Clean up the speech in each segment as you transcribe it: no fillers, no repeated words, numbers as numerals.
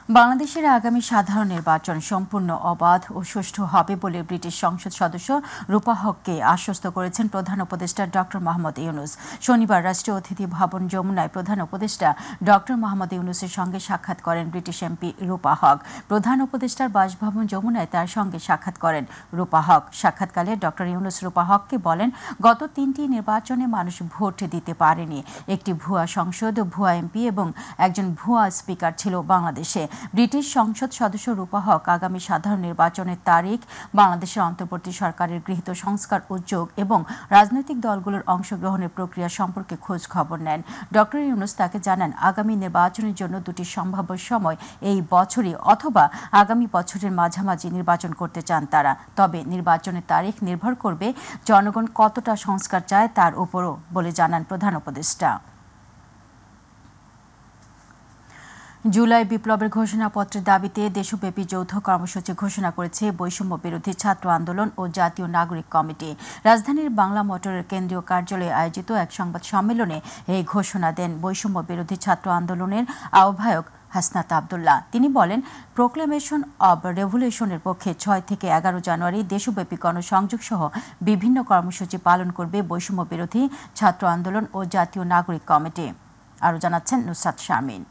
বাংলাদেশের আগামী সাধারণ নির্বাচন সম্পূর্ণ অবাধ ও সুষ্ঠু হবে বলে ব্রিটিশ সংসদ সদস্য রূপা হককে আশ্বস্ত করেছেন প্রধান উপদেষ্টা ডক্টর মোহাম্মদ ইউনূস। শনিবার রাষ্ট্রীয় অতিথি ভবন যমুনায় প্রধান উপদেষ্টা ডক্টর মোহাম্মদ ইউনূসের সঙ্গে সাক্ষাৎ করেন ব্রিটিশ এমপি রূপা হক। প্রধান উপদেষ্টার বাসভবন যমুনায় তার সঙ্গে সাক্ষাৎ করেন রূপা হক। সাক্ষাৎকালে ডক্টর ইউনূস রূপা হককে বলেন, গত 3টি নির্বাচনে মানুষ ভোট দিতে পারেনি। একটি ভুয়া সংসদ, ভুয়া এমপি এবং একজন ভুয়া স্পিকার ছিল বাংলাদেশে। ব্রিটিশ সংসদ সদস্য রূপা হক আগামী সাধারণ নির্বাচনের তারিখ, বাংলাদেশের অন্তর্বর্তী সরকারের গৃহীত সংস্কার উদ্যোগ এবং রাজনৈতিক দলগুলোর অংশগ্রহণের প্রক্রিয়া সম্পর্কে খোঁজ খবর নেন। ডক্টর ইউনূস তাকে জানান, আগামী নির্বাচনের জন্য দুটি সম্ভাব্য সময় এই বছরই অথবা আগামী বছরের মাঝামাঝি নির্বাচন করতে চান তারা। তবে নির্বাচনের তারিখ নির্ভর করবে জনগণ কতটা সংস্কার চায় তার উপরও বলে জানান প্রধান উপদেষ্টা। জুলাই বিপ্লবের ঘোষণাপত্রের দাবিতে দেশব্যাপী যৌথ কর্মসূচি ঘোষণা করেছে বৈষম্য বিরোধী ছাত্র আন্দোলন ও জাতীয় নাগরিক কমিটি। রাজধানীর বাংলা মোটরের কেন্দ্রীয় কার্যালয়ে আয়োজিত এক সংবাদ সম্মেলনে এই ঘোষণা দেন বৈষম্য বিরোধী ছাত্র আন্দোলনের আহ্বায়ক হাসনাত আবদুল্লাহ। তিনি বলেন, প্রোক্লেমেশন অব রেভলিউশনের পক্ষে 6 থেকে 11 জানুয়ারি দেশব্যাপী গণসংযোগ সহ বিভিন্ন কর্মসূচি পালন করবে বৈষম্য বিরোধী ছাত্র আন্দোলন ও জাতীয় নাগরিক কমিটি। আরও জানাচ্ছেন নুসরাত শারমিন।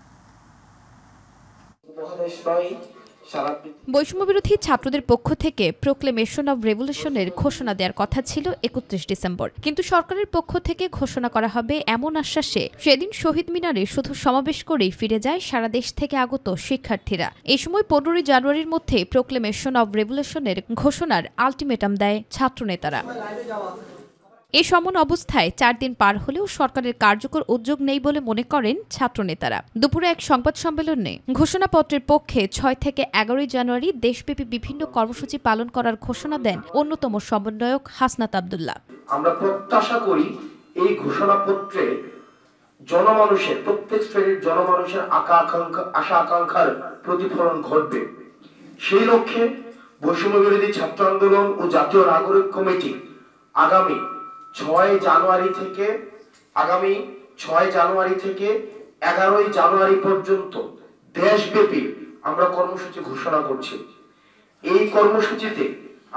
বৈষম্যবিরোধী ছাত্রদের পক্ষ থেকে প্রোক্লেমেশন অব রেভলিউশনের ঘোষণা দেওয়ার কথা ছিল 31 ডিসেম্বর, কিন্তু সরকারের পক্ষ থেকে ঘোষণা করা হবে এমন আশ্বাসে সেদিন শহীদ মিনারে শুধু সমাবেশ করেই ফিরে যায় সারা দেশ থেকে আগত শিক্ষার্থীরা। এই সময় 15 জানুয়ারির মধ্যে প্রোক্লেমেশন অব রেভলিউশনের ঘোষণার আলটিমেটাম দেয় ছাত্রনেতারা। এই সমান অবস্থায় 4 দিন পার হলেও সরকারের কার্যকর উদ্যোগ নেই বলে মনে করেন ছাত্রনেতারা। দুপুরে এক সংবাদ সম্মেলনে ঘোষণাপত্রের পক্ষে 6 থেকে 11 জানুয়ারি দেশব্যাপী বিভিন্ন কর্মসূচি পালন করার ঘোষণা দেন অন্যতম সমন্বয়ক হাসনাত আবদুল্লাহ। আমরা প্রত্যাশা করি এই ঘোষণাপত্রে জনমানুষের, প্রত্যেক শ্রেণীর জনমানুষের আশা আকাঙ্ক্ষার প্রতিফলন ঘটবে। সেই লক্ষ্যে বৈষম্য বিরোধী ছাত্র আন্দোলন ও জাতীয় নাগরিক কমিটি আগামী 6 জানুয়ারি থেকে 11 জানুয়ারি পর্যন্ত দেশব্যাপী আমরা কর্মসূচি ঘোষণা করছি। এই কর্মসূচিতে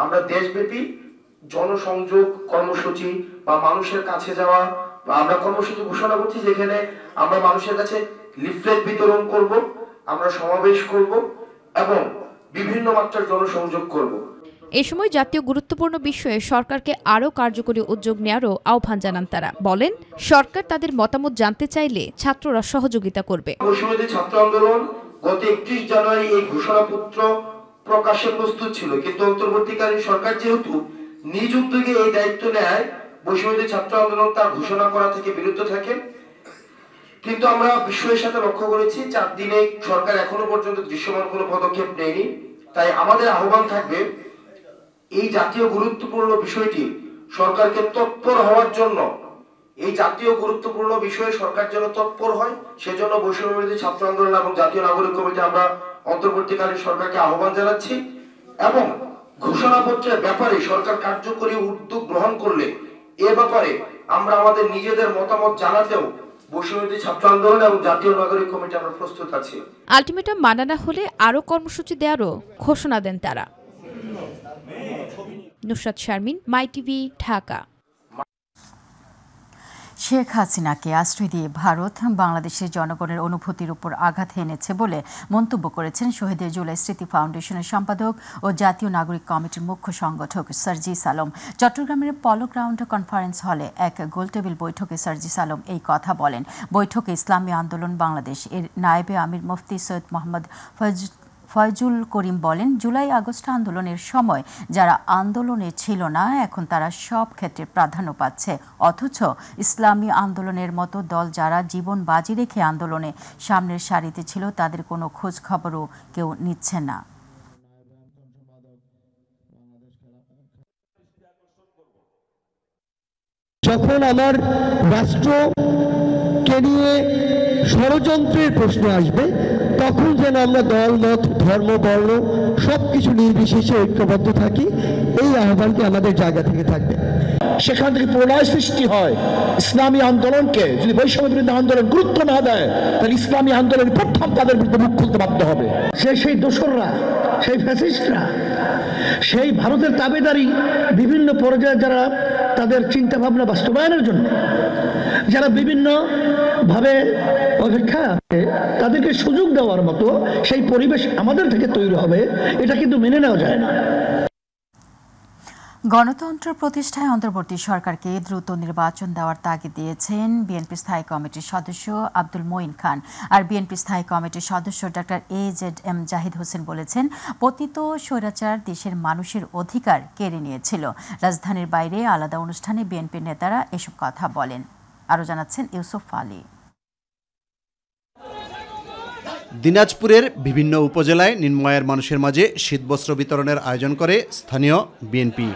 আমরা দেশব্যাপী জনসংযোগ কর্মসূচি বা মানুষের কাছে যাওয়া বা আমরা কর্মসূচি ঘোষণা করছি, যেখানে আমরা মানুষের কাছে লিফলেট বিতরণ করব, আমরা সমাবেশ করব এবং বিভিন্ন মাত্রার জনসংযোগ করব। এই সময় জাতীয় গুরুত্বপূর্ণ বিষয়ে সরকারকে আরও কার্যকরী উদ্যোগ নেওয়ারও আহ্বান জানান তারা। বলেন, সরকার তাদের মতামত জানতে চাইলে ছাত্ররা সহযোগিতা করবে। বৈষম্যবিরোধী ছাত্র আন্দোলন গত 31 জানুয়ারি এই ঘোষণাপত্র প্রকাশে প্রস্তুত ছিল, কিন্তু অন্তর্বর্তীকালীন সরকার যেহেতু নিজ উদ্যোগে এই দায়িত্ব নেয়, বৈষম্যবিরোধী ছাত্র আন্দোলন তার ঘোষণা করা থেকে বিরত থাকে। কিন্তু আমরা বিষয়ের সাথে লক্ষ্য করেছি 4 দিনে সরকার এখনো পর্যন্ত দৃশ্যমান কোনো পদক্ষেপ নেয়নি। তাই আমাদের আহ্বান থাকবে, এই জাতীয় গুরুত্বপূর্ণ বিষয়টি সরকারকে তৎপর হওয়ার জন্য, এই জাতীয় গুরুত্বপূর্ণ বিষয়ে সরকার যেন তৎপর হয়, সেজন্য বৈষম্য বিরোধী ছাত্র আন্দোলন এবং জাতীয় নাগরিক কমিটি আমরা অন্তর্বর্তীকালীন সরকারকে আহ্বান জানাচ্ছি এবং ঘোষণাপত্রের ব্যাপারে সরকার কার্যকরী উদ্যোগ গ্রহণ করলে এ ব্যাপারে আমরা আমাদের নিজেদের মতামত জানাতেও বৈষম্য বিরোধী ছাত্র আন্দোলন এবং জাতীয় নাগরিক কমিটি আমরা প্রস্তুত আছি। আলটিমেটাম মানা না হলে আরও কর্মসূচি দেওয়ারও ঘোষণা দেন তারা। নুসরাত শারমিন, মাই টিভি, ঢাকা। শেখ হাসিনাকে আশ্রয় দিয়ে ভারত বাংলাদেশের জনগণের অনুভূতির উপর আঘাত এনেছে বলে মন্তব্য করেছেন শহীদের জুলাই স্মৃতি ফাউন্ডেশনের সম্পাদক ও জাতীয় নাগরিক কমিটির মুখ্য সংগঠক সার্জিস আলম। চট্টগ্রামের পলো গ্রাউন্ড কনফারেন্স হলে এক গোলটেবিল বৈঠকে সার্জিস আলম এই কথা বলেন। বৈঠকে ইসলামী আন্দোলন বাংলাদেশ এর নায়েবে আমির মুফতি সৈয়দ মোহাম্মদ ফয়জুল করিম বলেন, জুলাই আগস্ট আন্দোলনের সময় যারা আন্দোলনে ছিল না, এখন তারা সব ক্ষেত্রে প্রাধান্য পাচ্ছে। অথচ ইসলামী আন্দোলনের মতো দল যারা জীবন বাজি রেখে আন্দোলনে সামনের সারিতে ছিল, তাদের কোনো খোঁজ খবরও কেউ নিচ্ছে না। যখন আমার রাষ্ট্রকে নিয়ে ষড়যন্ত্রের প্রশ্ন আসবে, তখন যেন আমরা দল, মত, ধর্ম, বর্ণ সবকিছু নির্বিশেষে ঐক্যবদ্ধ থাকি, এই আহ্বানটি আমাদের জায়গা থেকে থাকবে। সেখান থেকে প্রলয় সৃষ্টি হয়। ইসলামী আন্দোলনকে যদি বৈষম্য বিরোধী আন্দোলন গুরুত্ব না দেয়, তাহলে ইসলামী আন্দোলন প্রথম তাদের বিরুদ্ধে মুখ খুলতে বাধ্য হবে। সেই দোসররা, সেই ফ্যাসিস্টরা, সেই ভারতের তাবেদারি বিভিন্ন পর্যায়ে যারা তাদের চিন্তা ভাবনা বাস্তবায়নের জন্য যারা বিভিন্ন ভাবে অপেক্ষা আছে, তাদেরকে সুযোগ দেওয়ার মতো সেই পরিবেশ আমাদের থেকে তৈরি হবে, এটা কিন্তু মেনে নেওয়া যায় না। গণতন্ত্র প্রতিষ্ঠায় অন্তর্বর্তী সরকারকে দ্রুত নির্বাচন দেওয়ার তাগিদ দিয়েছেন বিএনপি স্থায়ী কমিটির সদস্য আব্দুল মঈন খান। আর বিএনপি স্থায়ী কমিটির সদস্য ডক্টর AZM জাহিদ হোসেন বলেছেন, পতিত স্বৈরাচার দেশের মানুষের অধিকার কেড়ে নিয়েছিল। রাজধানীর বাইরে আলাদা অনুষ্ঠানে বিএনপির নেতারা এসব কথা বলেন। আরও জানাচ্ছেন ইউসুফ আলী। দিনাজপুরের বিভিন্ন উপজেলায় নিম্নআয়ের মানুষের মাঝে শীতবস্ত্র বিতরণের আয়োজন করে স্থানীয় বিএনপি।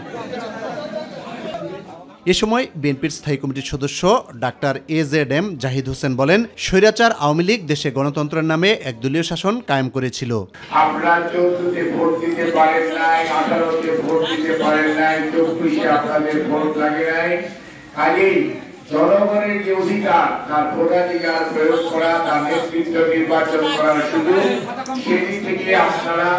এ সময় বিএনপির স্থায়ী কমিটির সদস্য ডাক্তার AZM জাহিদ হোসেন বলেন, স্বৈরাচার আওয়ামী লীগ দেশে গণতন্ত্রের নামে একদলীয় শাসন কায়েম করেছিল। আপনারা 14তে ভোট দিতে পারেন নাই, 18তে ভোট দিতে পারেন নাই, 24-এ আপনাদের ভোট লাগে নাই। কাজেই জনগণের যে অধিকার, তার ভোটাধিকার প্রয়োগ করা, তার নেতৃত্ব নির্বাচন করার সুযোগ, সেদিক থেকে আপনারা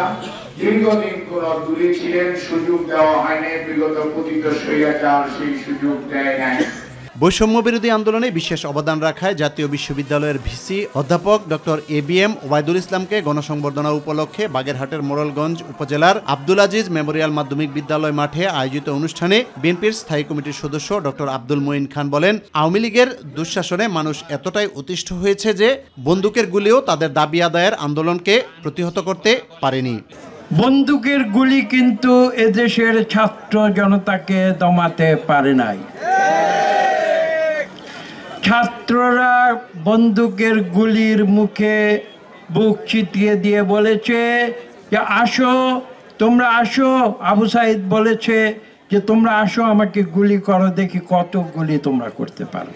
দীর্ঘদিন কোন দূরে ছিলেন, সুযোগ দেওয়া হয়নি। বিগত পতিত স্বৈরাচার সেই সুযোগ দেয় নাই। বৈষম্য বিরোধী আন্দোলনে বিশেষ অবদান রাখায় জাতীয় বিশ্ববিদ্যালয়ের ভিসি অধ্যাপক ডক্টর ABM ওবায়দুল ইসলামকে গণসংবর্ধনা উপলক্ষে বাগেরহাটের মোড়লগঞ্জ উপজেলার আব্দুল আজিজ মেমোরিয়াল মাধ্যমিক বিদ্যালয় মাঠে আয়োজিত অনুষ্ঠানে বিএনপির স্থায়ী কমিটির সদস্য ডক্টর আব্দুল মঈন খান বলেন, আওয়ামী লীগের দুঃশাসনে মানুষ এতটাই অতিষ্ঠ হয়েছে যে বন্দুকের গুলিও তাদের দাবি আদায়ের আন্দোলনকে প্রতিহত করতে পারেনি। বন্দুকের গুলি কিন্তু এদেশের ছাত্র জনতাকে দমাতে পারে নাই। ছাত্ররা বন্দুকের গুলির মুখে বুক চিতিয়ে দিয়ে বলেছে যে আসো, তোমরা আসো। আবু সাইদ বলেছে যে তোমরা আসো, আমাকে গুলি করো, দেখি কত গুলি তোমরা করতে পারো,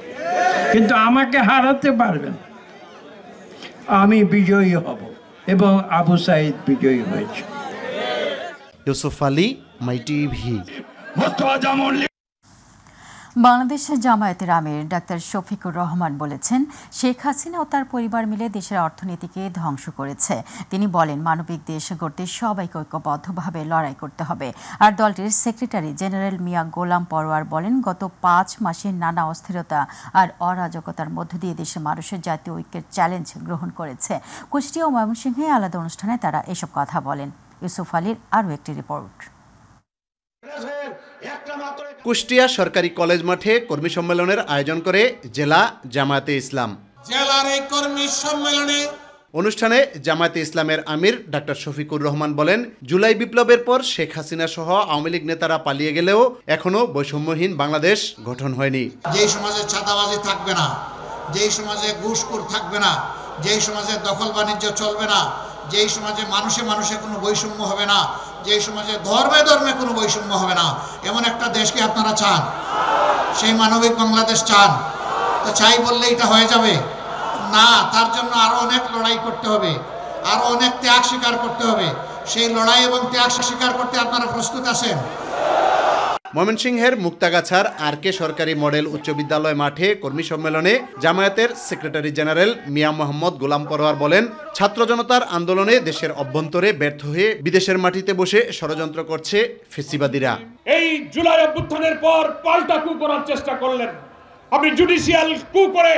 কিন্তু আমাকে হারাতে পারবেন। আমি বিজয়ী হব, এবং আবু সাইদ বিজয়ী হয়েছে। ইউসুফ আলী, মাই টিভি। বাংলাদেশের জামায়াতের আমির ডাক্তার শফিকুর রহমান বলেছেন, শেখ হাসিনা ও তার পরিবার মিলে দেশের অর্থনীতিকে ধ্বংস করেছে। তিনি বলেন, মানবিক দেশ গড়তে সবাইকে ঐক্যবদ্ধভাবে লড়াই করতে হবে। আর দলটির সেক্রেটারি জেনারেল মিয়া গোলাম পরোয়ার বলেন, গত 5 মাসে নানা অস্থিরতা আর অরাজকতার মধ্য দিয়ে দেশের মানুষের জাতীয় ঐক্যের চ্যালেঞ্জ গ্রহণ করেছে। কুষ্টিয়া ও ময়মনসিংহে আলাদা অনুষ্ঠানে তারা এসব কথা বলেন। ইউসুফ আলীর আরও একটি রিপোর্ট। কুষ্টিয়া সরকারি কলেজ মাঠে কর্মী সম্মেলনের আয়োজন করে জেলা জামায়াতে ইসলাম। জেলার এই কর্মী সম্মেলনে অনুষ্ঠানে জামায়াতে ইসলামের আমির ডাক্তার শফিকুর রহমান বলেন, জুলাই বিপ্লবের পর শেখ হাসিনা সহ আওয়ামী লীগ নেতারা পালিয়ে গেলেও এখনো বৈষম্যহীন বাংলাদেশ গঠন হয়নি। যেই সমাজে চাঁদাবাজি থাকবে না, যেই সমাজে ঘুষখোর থাকবে না, যেই সমাজে দখল বাণিজ্য চলবে না, যেই সমাজে মানুষে মানুষে কোনো বৈষম্য হবে না, যেই সমাজে ধর্মে ধর্মে কোনো বৈষম্য হবে না, এমন একটা দেশকে আপনারা চান? সেই মানবিক বাংলাদেশ চান? তো চাই বললে এটা হয়ে যাবে না। তার জন্য আরো অনেক লড়াই করতে হবে, আরো অনেক ত্যাগ স্বীকার করতে হবে। সেই লড়াই এবং ত্যাগ স্বীকার করতে আপনারা প্রস্তুত আছেন? ময়মনসিংহের মুক্তাগাছার RK সরকারি মডেল উচ্চ বিদ্যালয় মাঠে কর্মী সম্মেলনে জামায়াতের সেক্রেটারি জেনারেল মিয়া মোহাম্মদ গোলাম পরোয়ার বলেন, ছাত্র জনতার আন্দোলনে দেশের অভ্যন্তরে ব্যর্থ হয়ে বিদেশের মাটিতে বসে ষড়যন্ত্র করছে ফেসিবাদীরা। এই জুলাই অভ্যুত্থানের পর পাল্টা কু করার চেষ্টা করলেন। আপনি জুডিশিয়াল কু করে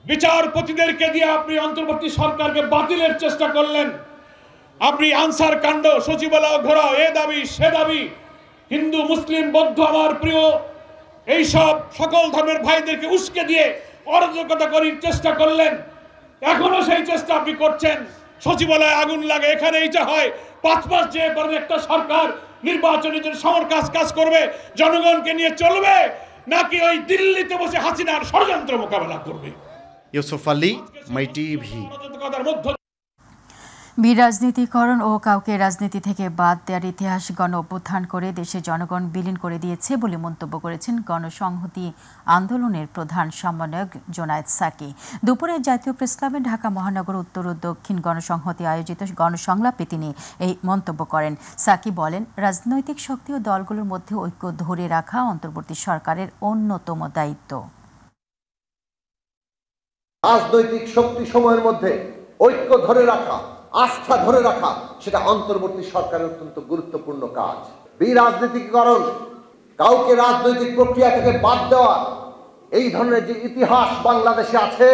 বিচারপতিদেরকে দিয়ে আপনি অন্তর্বর্তী সরকারকে বাতিলের চেষ্টা করলেন। আপনি আনসার কাণ্ড, সচিবালয় ঘোরাও, এ দাবি সে দাবি, হিন্দু মুসলিম বৌদ্ধ আমার প্রিয় এইসব সকল ধর্মের ভাইদেরকে উস্কে দিয়ে অরাজকতা করার চেষ্টা করলেন। এখনো সেই চেষ্টা আপনি করছেন। সচিবালয়ে আগুন লাগে, এখানে এইটা হয়। 5 মাস যে পরে একটা সরকার নির্বাচনের জন্য সমর কাজ করবে, জনগণকে নিয়ে চলবে, নাকি ওই দিল্লিতে বসে হাসিনার ষড়যন্ত্র মোকাবেলা করবে? ইউসুফ আলী, মাই টিভি। বিরাজনীতিকরণ ও কাউকে রাজনীতি থেকে বাদ দেওয়ার ইতিহাস গণ অভ্যুত্থান করে দেশের জনগণ বিলীন করে দিয়েছে বলে মন্তব্য করেছেন গণসংহতি আন্দোলনের প্রধান সমন্বয়ক জোনায়েদ সাকি। দুপুরে জাতীয় প্রেসক্লাবে ঢাকা মহানগর উত্তর ও দক্ষিণ গণসংহতি আয়োজিত গণসংলাপে তিনি এই মন্তব্য করেন। সাকি বলেন, রাজনৈতিক শক্তি ও দলগুলোর মধ্যে ঐক্য ধরে রাখা অন্তর্বর্তী সরকারের অন্যতম দায়িত্ব। রাজনৈতিক শক্তি সময়ের মধ্যে ঐক্য ধরে রাখা, আস্থা ধরে রাখা, সেটা অন্তর্বর্তী সরকারের অত্যন্ত গুরুত্বপূর্ণ কাজ। বিরাজনীতিকরণ, কাউকে রাজনৈতিক প্রক্রিয়া থেকে বাদ দেওয়া, এই ধরনের যে ইতিহাস বাংলাদেশে আছে,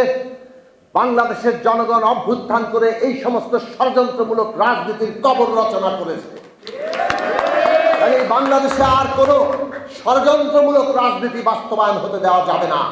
বাংলাদেশের জনগণ অভ্যুত্থান করে এই সমস্ত ষড়যন্ত্রমূলক রাজনীতির কবর রচনা করেছে। এই বাংলাদেশে আর কোনো ষড়যন্ত্রমূলক রাজনীতি বাস্তবায়ন হতে দেওয়া যাবে না।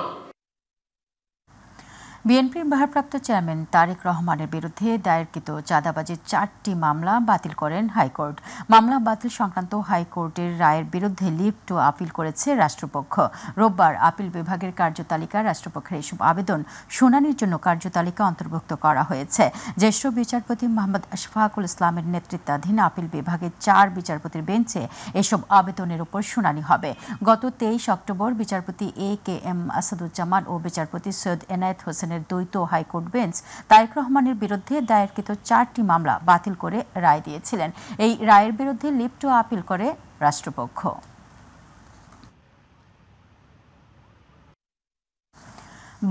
বিএনপির ভারপ্রাপ্ত চেয়ারম্যান তারেক রহমানের বিরুদ্ধে দায়েরকৃত চাঁদাবাজির 4টি মামলা বাতিল করেন হাইকোর্ট। মামলা বাতিল সংক্রান্ত হাইকোর্টের রায়ের বিরুদ্ধে লিভ টু আপিল করেছে রাষ্ট্রপক্ষ। রোববার আপিল বিভাগের কার্যতালিকা রাষ্ট্রপক্ষের এসব আবেদন শুনানির জন্য কার্যতালিকা অন্তর্ভুক্ত করা হয়েছে। জ্যেষ্ঠ বিচারপতি মোহাম্মদ আশফাকুল ইসলামের নেতৃত্বাধীন আপিল বিভাগের 4 বিচারপতির বেঞ্চে এসব আবেদনের উপর শুনানি হবে। গত 23 অক্টোবর বিচারপতি AKM আসাদুজ্জামান ও বিচারপতি সৈয়দ এনায়েত হোসেন দ্বৈত হাইকোর্ট বেঞ্চ তারেক রহমানের বিরুদ্ধে দায়েরকৃত 4টি মামলা বাতিল করে রায় দিয়েছিলেন। এই রায়ের বিরুদ্ধে লিভ টু আপিল করে রাষ্ট্রপক্ষ।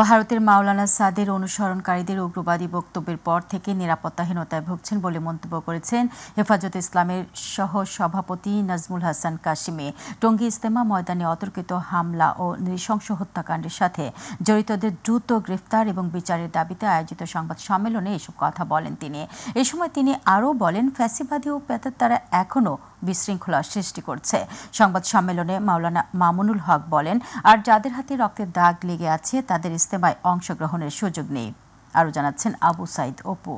ভারতের মাওলানা সাদের অনুসরণকারীদের উগ্রবাদী বক্তব্যের পর থেকে নিরাপত্তাহীনতায় ভুগছেন বলে মন্তব্য করেছেন হেফাজতে ইসলামের সহ সভাপতি নাজমুল হাসান কাশিমি। টঙ্গী ইজতেমা ময়দানে অতর্কিত হামলা ও নৃশংস হত্যাকাণ্ডের সাথে জড়িতদের দ্রুত গ্রেফতার এবং বিচারের দাবিতে আয়োজিত সংবাদ সম্মেলনে এসব কথা বলেন তিনি। এ সময় তিনি আরও বলেন, ফ্যাসিবাদী ও পেতাত্তারা এখনও বিশৃঙ্খলা সৃষ্টি করছে। সংবাদ সম্মেলনে মাওলানা মামুনুল হক বলেন, আর যাদের হাতে রক্তের দাগ লেগে আছে তাদের ইজতেমায় অংশগ্রহণের সুযোগ নেই। আরও জানাচ্ছেন আবু সাইদ অপু।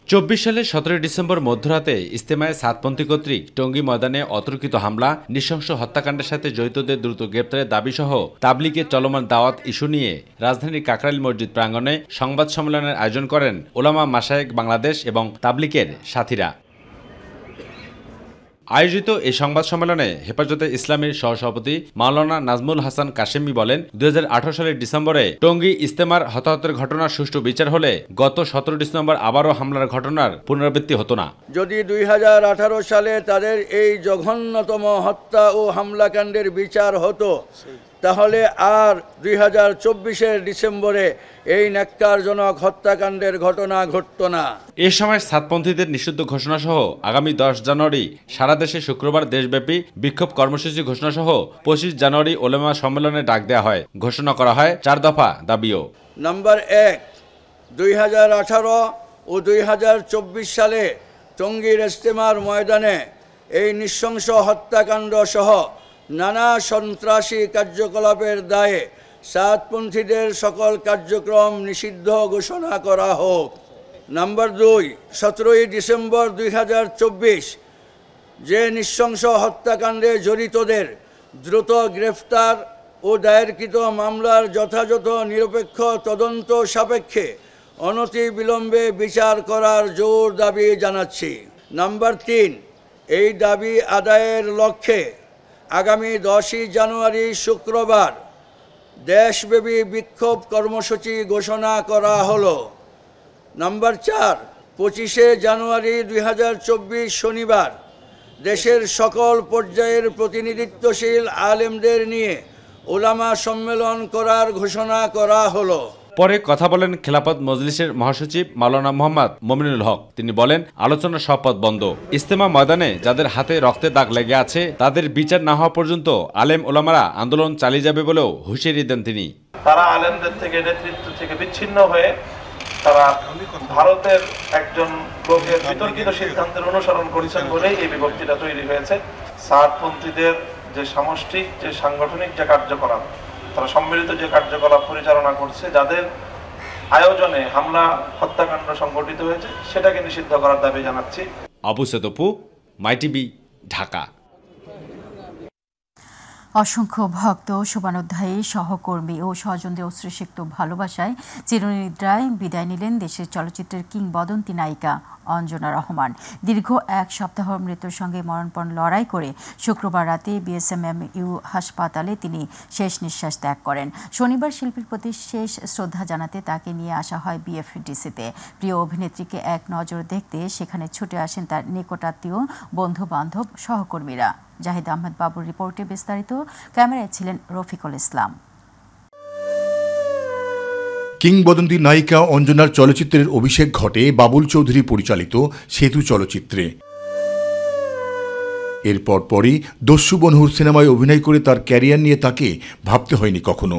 24 সালের 17 ডিসেম্বর মধ্যরাতে ইজতেমায় সাতপন্থী কর্তৃক টঙ্গী ময়দানে অতর্কিত হামলা, নৃশংস হত্যাকাণ্ডের সাথে জড়িতদের দ্রুত গ্রেপ্তারের দাবিসহ তাবলিগের চলমান দাওয়াত ইস্যু নিয়ে রাজধানীর কাকরাইল মসজিদ প্রাঙ্গণে সংবাদ সম্মেলনের আয়োজন করেন ওলামা মাশায়েখ বাংলাদেশ এবং তাবলিগের সাথীরা। আয়োজিত এই সংবাদ সম্মেলনে হেফাজতে ইসলামের সহসভাপতি মাওলানা নাজমুল হাসান কাশেমি বলেন, 2018 সালের ডিসেম্বরে টঙ্গী ইজতেমার হতাহতের ঘটনার সুষ্ঠু বিচার হলে গত 17 ডিসেম্বর আবারও হামলার ঘটনার পুনরাবৃত্তি হতো না। যদি 2018 সালে তাদের এই জঘন্যতম হত্যা ও হামলাকাণ্ডের বিচার হতো, তাহলে আর 2024-এর ডিসেম্বরে এই ন্যাক্কারজনক হত্যাকাণ্ডের ঘটনা ঘটত না। এ সময় সাতপন্থীদের নিষিদ্ধ ঘোষণাসহ আগামী 10 জানুয়ারি সারা দেশে শুক্রবার দেশব্যাপী বিক্ষোভ কর্মসূচি ঘোষণাসহ 25 জানুয়ারি ওলামা সম্মেলনে ডাক দেওয়া হয়। ঘোষণা করা হয় 4 দফা দাবিও। নাম্বার 1, 2018 ও 2024 সালে টঙ্গীর ইজতেমার ময়দানে এই নৃশংস হত্যাকাণ্ড সহ নানা সন্ত্রাসী কার্যকলাপের দায়ে সাতপন্থীদের সকল কার্যক্রম নিষিদ্ধ ঘোষণা করা হোক। নাম্বার 2, 17 ডিসেম্বর 2024 যে নৃশংস হত্যাকাণ্ডে জড়িতদের দ্রুত গ্রেফতার ও দায়েরকৃত মামলার যথাযথ নিরপেক্ষ তদন্ত সাপেক্ষে অনতিবিলম্বে বিচার করার জোর দাবি জানাচ্ছি। নাম্বার 3, এই দাবি আদায়ের লক্ষ্যে আগামী 10 জানুয়ারি শুক্রবার দেশব্যাপী বিক্ষোভ কর্মসূচি ঘোষণা করা হলো। নাম্বার 4, 25 জানুয়ারি 2024 শনিবার দেশের সকল পর্যায়ের প্রতিনিধিত্বশীল আলেমদের নিয়ে ওলামা সম্মেলন করার ঘোষণা করা হলো। পরে কথা বলেন খেলাফত মজলিসের মহাসচিব মাওলানা মোহাম্মদ মমিনুল হক। তিনি বলেন, আলোচনার সব পথ বন্ধ। ইজতেমা ময়দানে যাদের হাতে রক্তের দাগ লেগে আছে তাদের বিচার না হওয়া পর্যন্ত আলেম ওলামারা আন্দোলন চালিয়ে যাবে বলেও হুঁশিয়ারি দেন তিনি। তারা আলেমদের থেকে, নেতৃত্ব থেকে বিচ্ছিন্ন হয়ে তারা ভারতের একজন লোকের বিতর্কিত সিদ্ধান্তের অনুসরণ করেছেন বলেই এই বিভক্তিটা তৈরি হয়েছে। সাতপন্থীদের যে সামষ্টিক, যে সাংগঠনিক যে কার্যকলাপ, তারা সম্মিলিত যে কার্যকলাপ পরিচালনা করছে, যাদের আয়োজনে হামলা হত্যাকাণ্ড সংঘটিত হয়েছে, সেটাকে নিষিদ্ধ করার দাবি জানাচ্ছি। আবু সাইদ অপু, মাই টিভি, ঢাকা। অসংখ্য ভক্ত, শুভানুধ্যায়ী, সহকর্মী ও স্বজনদের অশ্রুসিক্ত ভালোবাসায় চিরনিদ্রায় বিদায় নিলেন দেশের চলচ্চিত্রের কিংবদন্তি নায়িকা অঞ্জনা রহমান। দীর্ঘ এক সপ্তাহ মৃত্যুর সঙ্গে মরণপণ লড়াই করে শুক্রবার রাতে বিএসএমএমইউ হাসপাতালে তিনি শেষ নিঃশ্বাস ত্যাগ করেন। শনিবার শিল্পীর প্রতি শেষ শ্রদ্ধা জানাতে তাকে নিয়ে আসা হয় বিএফডিসিতে। প্রিয় অভিনেত্রীকে এক নজর দেখতে সেখানে ছুটে আসেন তার নিকটাত্মীয়, বন্ধু-বান্ধব, সহকর্মীরা। জাহিদ আহমেদ বাবুর রিপোর্টে বিস্তারিত। ক্যামেরায় ছিলেন রফিকুল ইসলাম। কিংবদন্তি নায়িকা অঞ্জনার চলচ্চিত্রের অভিষেক ঘটে বাবুল চৌধুরী পরিচালিত সেতু চলচ্চিত্রে। এরপর পরই দস্যু বনহুর সিনেমায় অভিনয় করে তার ক্যারিয়ার নিয়ে তাকে ভাবতে হয়নি কখনো।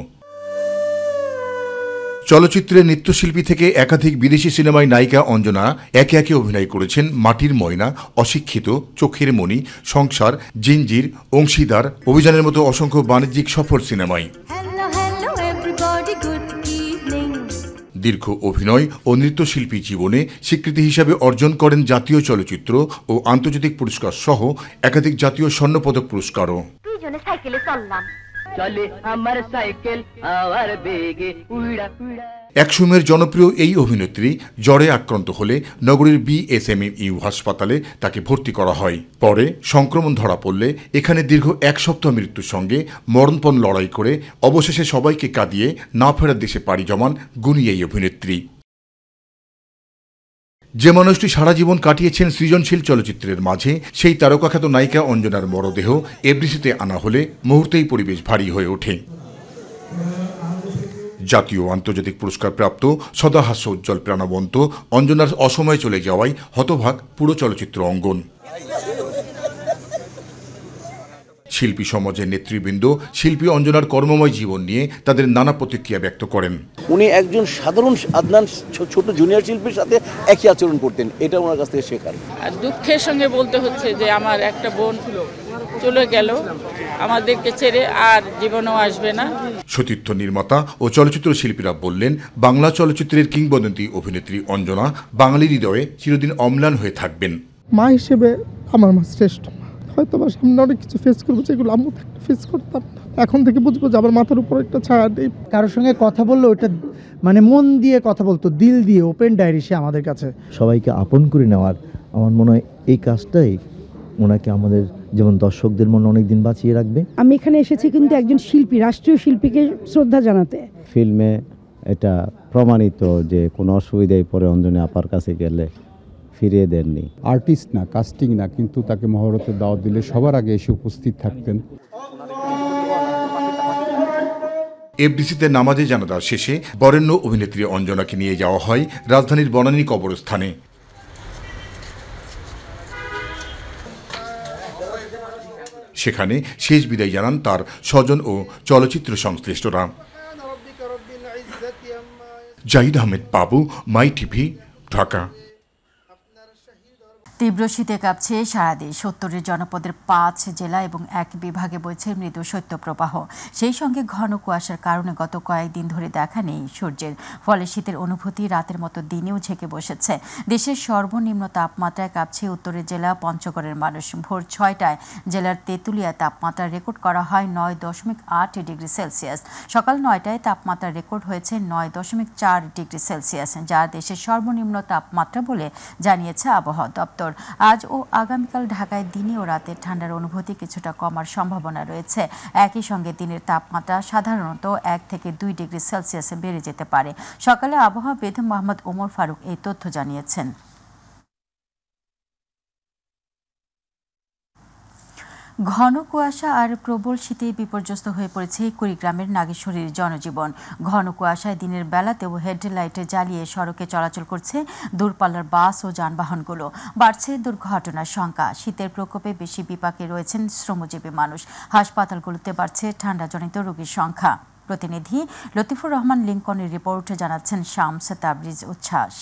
চলচ্চিত্রের নৃত্যশিল্পী থেকে একাধিক বিদেশি সিনেমায় নায়িকা অঞ্জনা একে একে অভিনয় করেছেন মাটির ময়না, অশিক্ষিত, চোখের মণি, সংসার, জিঞ্জির, অংশীদার, অভিযানের মতো অসংখ্য বাণিজ্যিক সফল সিনেমায়। দীর্ঘ অভিনয় ও নৃত্যশিল্পী জীবনে স্বীকৃতি হিসাবে অর্জন করেন জাতীয় চলচ্চিত্র ও আন্তর্জাতিক পুরস্কার সহ একাধিক জাতীয় স্বর্ণপদক পুরস্কারও। একসময়ের জনপ্রিয় এই অভিনেত্রী জ্বরে আক্রান্ত হলে নগরীর বিএসএমইউ হাসপাতালে তাকে ভর্তি করা হয়। পরে সংক্রমণ ধরা পড়লে এখানে দীর্ঘ এক সপ্তাহ মৃত্যুর সঙ্গে মরণপণ লড়াই করে অবশেষে সবাইকে কাঁদিয়ে না ফেরার দেশে পাড়ি জমান গুণী এই অভিনেত্রী। যে মানুষটি সারা জীবন কাটিয়েছেন সৃজনশীল চলচ্চিত্রের মাঝে, সেই তারকাখ্যাত নায়িকা অঞ্জনার মরদেহ এফডিসিতে আনা হলে মুহূর্তেই পরিবেশ ভারী হয়ে ওঠে। জাতীয় আন্তর্জাতিক পুরস্কার প্রাপ্ত, সদা হাস্য উজ্জ্বল, প্রাণবন্ত অঞ্জনার অসময়ে চলে যাওয়ায় হতভাগ পুরো চলচ্চিত্র অঙ্গন। শিল্পী সমাজের নেতৃবৃন্দ শিল্পী অঞ্জনার কর্মময় জীবন নিয়ে তাদের নানা প্রতিক্রিয়া ব্যক্ত করেন। উনি একজন সাধারণ আদনান ছোট জুনিয়র শিল্পীর সাথে একই আচরণ করতেন, এটা ওনার কাছ থেকে শেখার। আর দুঃখের সঙ্গে বলতে হচ্ছে যে আমার একটা বোন চলে গেল, আমাদেরকে ছেড়ে আর জীবনেও আসবে না। সতীর্থ নির্মাতা ও চলচ্চিত্র শিল্পীরা বললেন, বাংলা চলচ্চিত্রের কিংবদন্তি অভিনেত্রী অঞ্জনা বাঙালির হৃদয়ে চিরদিন অম্লান হয়ে থাকবেন। মা হিসেবে আমার মা শ্রেষ্ঠ। হয়তো বা সামনে অনেক কিছু ফেস করবো যেগুলো আম্মু ফেস করতাম। এখন থেকে বুঝবো যে আমার মাথার উপর একটা ছায়া নেই। কারোর সঙ্গে কথা বললে ওটা মানে মন দিয়ে কথা বলতো, দিল দিয়ে, ওপেন ডায়েরি সে আমাদের কাছে। সবাইকে আপন করে নেওয়ার আমার মনে হয় এই কাজটাই ওনাকে আমাদের যেমন দর্শকদের মনে অনেক দিন বাঁচিয়ে রাখবে। আমি এখানে এসেছি কিন্তু একজন শিল্পী, রাষ্ট্রীয় শিল্পীকে শ্রদ্ধা জানাতে। ফিল্মে এটা প্রমাণিত যে কোনো অসুবিধায় পরে অঞ্জনা আপার কাছে গেলে ফিরিয়ে দেননি। আর্টিস্ট না, কাস্টিং না, কিন্তু তাকে মহরতের দাওয়াত দিলে সবার আগে এসে উপস্থিত থাকতেন। এফডিসিতে নামাজে জানাজা শেষে বরেণ্য অভিনেত্রী অঞ্জনাকে নিয়ে যাওয়া হয় রাজধানীর বনানী কবরস্থানে। সেখানে শেষ বিদায় জানান তার স্বজন ও চলচ্চিত্র সংশ্লিষ্টরা। জাহিদ আহমেদ বাবু, মাই টিভি, ঢাকা। তীব্র শীতে কাঁপছে সারা দেশ। ৭০ জনপদের ৫ জেলা এবং ১ বিভাগে বইছে মৃদু শৈত্যপ্রবাহ। সেই সঙ্গে ঘন কুয়াশার কারণে গত কয়েকদিন ধরে দেখা নেই সূর্যের। ফলে শীতের অনুভূতি রাতের মতো দিনেও ঝেঁকে বসেছে। দেশের সর্বনিম্ন তাপমাত্রায় কাঁপছে উত্তরের জেলা পঞ্চগড়ের মানুষ। ভোর ৬টায় জেলার তেঁতুলিয়া তাপমাত্রা রেকর্ড করা হয় ৯.৮ ডিগ্রি সেলসিয়াস। সকাল ৯টায় তাপমাত্রা রেকর্ড হয়েছে ৯.৪ ডিগ্রি সেলসিয়াস, যা দেশের সর্বনিম্ন তাপমাত্রা বলে জানিয়েছে আবহাওয়া দপ্তর। আজ ও আগামীকাল ঢাকায় দিনে ও রাতে ঠান্ডার অনুভূতি কিছুটা কমার সম্ভাবনা রয়েছে। একই সঙ্গে দিনের তাপমাত্রা সাধারণত ১ থেকে ২ ডিগ্রি সেলসিয়াসে বেড়ে যেতে পারে। সকালে আবহাওয়াবিদ মোহাম্মদ ওমর ফারুক এই তথ্য জানিয়েছেন। ঘন কুয়াশা আর প্রবল শীতে বিপর্যস্ত হয়ে পড়েছে কুড়িগ্রামের নাগেশ্বরীর জনজীবন। ঘন কুয়াশায় দিনের বেলাতেও হেডলাইটে জ্বালিয়ে সড়কে চলাচল করছে দূরপাল্লার বাস ও যানবাহনগুলো। বাড়ছে দুর্ঘটনার সংখ্যা। শীতের প্রকোপে বেশি বিপাকে রয়েছেন শ্রমজীবী মানুষ। হাসপাতালগুলোতে বাড়ছে ঠান্ডাজনিত রোগীর সংখ্যা। প্রতিনিধি লতিফুর রহমান লিঙ্কনের রিপোর্টে জানাচ্ছেন শামস তাবরিজ উচ্ছ্বাস।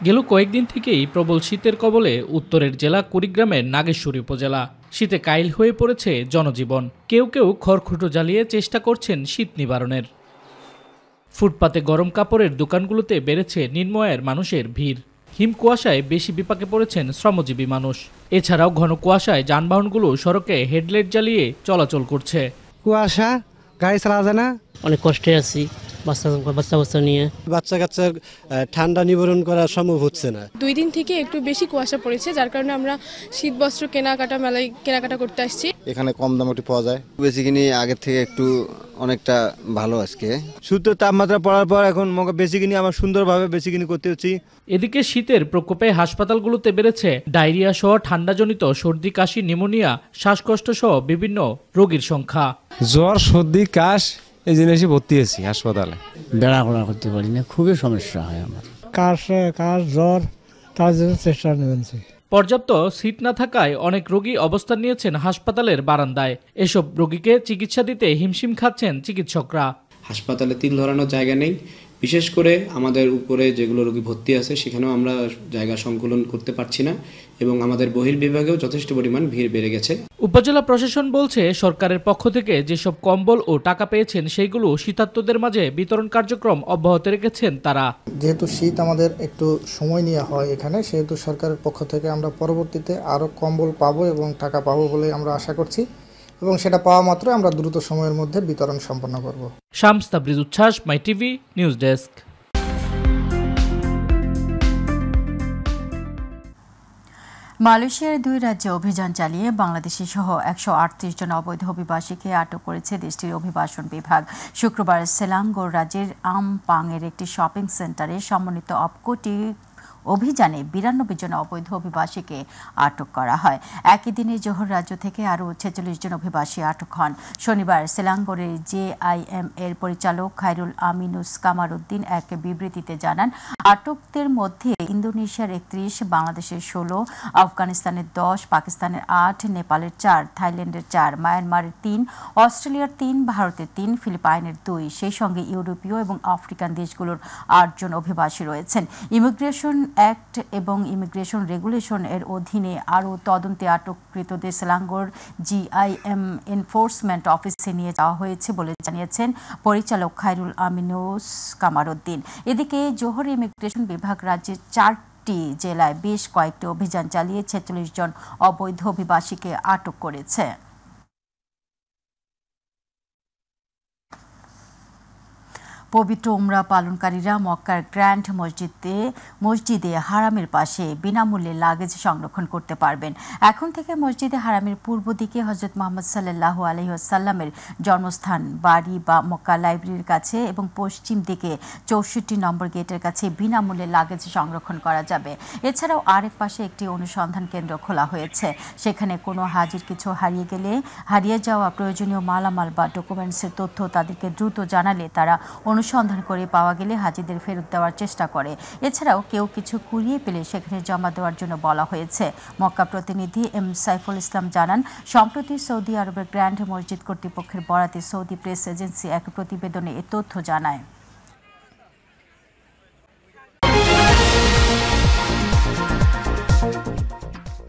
গেল কয়েকদিন থেকেই প্রবল শীতের কবলে উত্তরের জেলা কুড়িগ্রামের নাগেশ্বরী উপজেলা। শীতে কাইল হয়ে পড়েছে জনজীবন। কেউ কেউ খড়কুটো জ্বালিয়ে চেষ্টা করছেন শীত নিবারণের। ফুটপাতে গরম কাপড়ের দোকানগুলোতে বেড়েছে নিম্ন আয়ের মানুষের ভিড়। হিম কুয়াশায় বেশি বিপাকে পড়েছেন শ্রমজীবী মানুষ। এছাড়াও ঘন কুয়াশায় যানবাহনগুলো সড়কে হেডলাইট জ্বালিয়ে চলাচল করছে। কুয়াশা, গাড়ি চালা যায় না, অনেক কষ্টে আছি বাচ্চা নিয়ে। বাচ্চা কাচ্চার ঠান্ডা নিবারণ করা সম্ভব হচ্ছে না। 2 দিন থেকে একটু বেশি কুয়াশা পড়েছে, যার কারণে আমরা শীত বস্ত্র মেলায় কেনাকাটা করতে আসছি। এখানে কম দামে একটু পাওয়া যায়, বেসিক্যালি আগের থেকে একটু অনেকটা ভালো। আজকে সূর্য তাপমাত্রা পড়ার পর এখন বেসিক্যালি আমার সুন্দরভাবে বেসিক্যালি করতে হচ্ছে। এদিকে শীতের প্রকোপে হাসপাতালগুলোতে বেড়েছে ডায়রিয়া সহ ঠান্ডাজনিত সর্দি, কাশি, নিউমোনিয়া, শ্বাসকষ্ট সহ বিভিন্ন রোগীর সংখ্যা। জ্বর, সর্দি, কাশ এই জিনিসে ভর্তি আছি হাসপাতালে। বেড়াঘোড়া করতে পারি না, খুবই সমস্যা হয় আমার। কাশ, জ্বর, তার জন্য চেষ্টা নেবেন। পর্যাপ্ত সিট না থাকায় অনেক রোগী অবস্থান নিয়েছেন হাসপাতালের বারান্দায়। এসব রোগীকে চিকিৎসা দিতে হিমশিম খাচ্ছেন চিকিৎসকরা। হাসপাতালে তিল ধরানোর জায়গা নেই, বিশেষ করে আমাদের উপরে যেগুলো রোগী ভর্তি আছে সেখানেও আমরা জায়গা সংকুলন করতে পারছি না এবং আমাদের বহির্বিভাগেও যথেষ্ট পরিমাণ ভিড় বেড়ে গেছে। উপজেলা প্রশাসন বলছে সরকারের পক্ষ থেকে যেসব কম্বল ও টাকা পেয়েছেন সেইগুলো শীতার্তদের মাঝে বিতরণ কার্যক্রম অব্যাহত রেখেছেন তারা। যেহেতু শীত আমাদের একটু সময় নেওয়া হয় এখানে, সেহেতু সরকারের পক্ষ থেকে আমরা পরবর্তীতে আরও কম্বল পাবো এবং টাকা পাবো বলে আমরা আশা করছি এবং সেটা পাওয়া মাত্র আমরা দ্রুত সময়ের মধ্যে বিতরণ সম্পন্ন করব। শামস তাবরিজ উচ্ছ্বাস, মাই টিভি নিউজ ডেস্ক। মালয়েশিয়ার 2 রাজ্যে অভিযান চালিয়ে বাংলাদেশি সহ 138 জন অবৈধ অভিবাসীকে আটক করেছে দেশটির অভিবাসন বিভাগ। শুক্রবার সেলাঙ্গোর রাজ্যের আমপাংয়ের একটি শপিং সেন্টারে সমন্বিত অপকোটি অভিযানে 92 জন অবৈধ অভিবাসীকে আটক করা হয়। একই দিনে জোহর রাজ্য থেকে আরও 46 জন অভিবাসী আটক হন। শনিবার সেলাঙ্গোরের JIM এর পরিচালক খায়রুল আমিনুস কামারউদ্দিন এক বিবৃতিতে জানান, আটকদের মধ্যে ইন্দোনেশিয়ার 31, বাংলাদেশের 16, আফগানিস্তানের 10, পাকিস্তানের 8, নেপালের 4, থাইল্যান্ডের 4, মায়ানমারের 3, অস্ট্রেলিয়ার 3, ভারতের 3, ফিলিপাইনের 2, সেই সঙ্গে ইউরোপীয় এবং আফ্রিকান দেশগুলোর 8 জন অভিবাসী রয়েছেন। ইমিগ্রেশন অ্যাক্ট এবং ইমিগ্রেশন রেগুলেশন এর অধীনে আরও তদন্তে আটককৃতদের সেলাঙ্গোর JIM এনফোর্সমেন্ট অফিসে নিয়ে যাওয়া হয়েছে বলে জানিয়েছেন পরিচালক খায়রুল আমিনুস কামারউদ্দিন। এদিকে জোহর ইমিগ্রেশন বিভাগ রাজ্যের 4টি জেলায় বেশ কয়েকটি অভিযান চালিয়ে 46 জন অবৈধ অভিবাসীকে আটক করেছে। পবিত্র উমরা পালনকারীরা মক্কার গ্র্যান্ড মসজিদে হারামের পাশে বিনামূল্যে লাগেজ সংরক্ষণ করতে পারবেন। এখন থেকে মসজিদে হারামের পূর্ব দিকে হযরত মুহাম্মদ সাল্লাল্লাহু আলাইহি ওয়াসাল্লামের জন্মস্থান, বাড়ি বা মক্কা লাইব্রেরির কাছে এবং পশ্চিম দিকে 64 নম্বর গেটের কাছে বিনামূল্যে লাগেজ সংরক্ষণ করা যাবে। এছাড়াও আরেক পাশে একটি অনুসন্ধান কেন্দ্র খোলা হয়েছে। সেখানে কোনো হাজির কিছু হারিয়ে যাওয়া প্রয়োজনীয় মালামাল বা ডকুমেন্টসের তথ্য তাদেরকে দ্রুত জানালে তারা অনুসন্ধান করে পাওয়া গেলে হাজিদের ফেরত দেওয়ার চেষ্টা করে। এছাড়াও কেউ কিছু কুড়িয়ে পেলে সেখানে জমা দেওয়ার জন্য বলা হয়েছে। মক্কা প্রতিনিধি এম সাইফুল ইসলাম জানান, সম্প্রতি সৌদি আরবের গ্র্যান্ড মসজিদ কর্তৃপক্ষের বরাতে সৌদি প্রেস এজেন্সি এক প্রতিবেদনে এ তথ্য জানায়।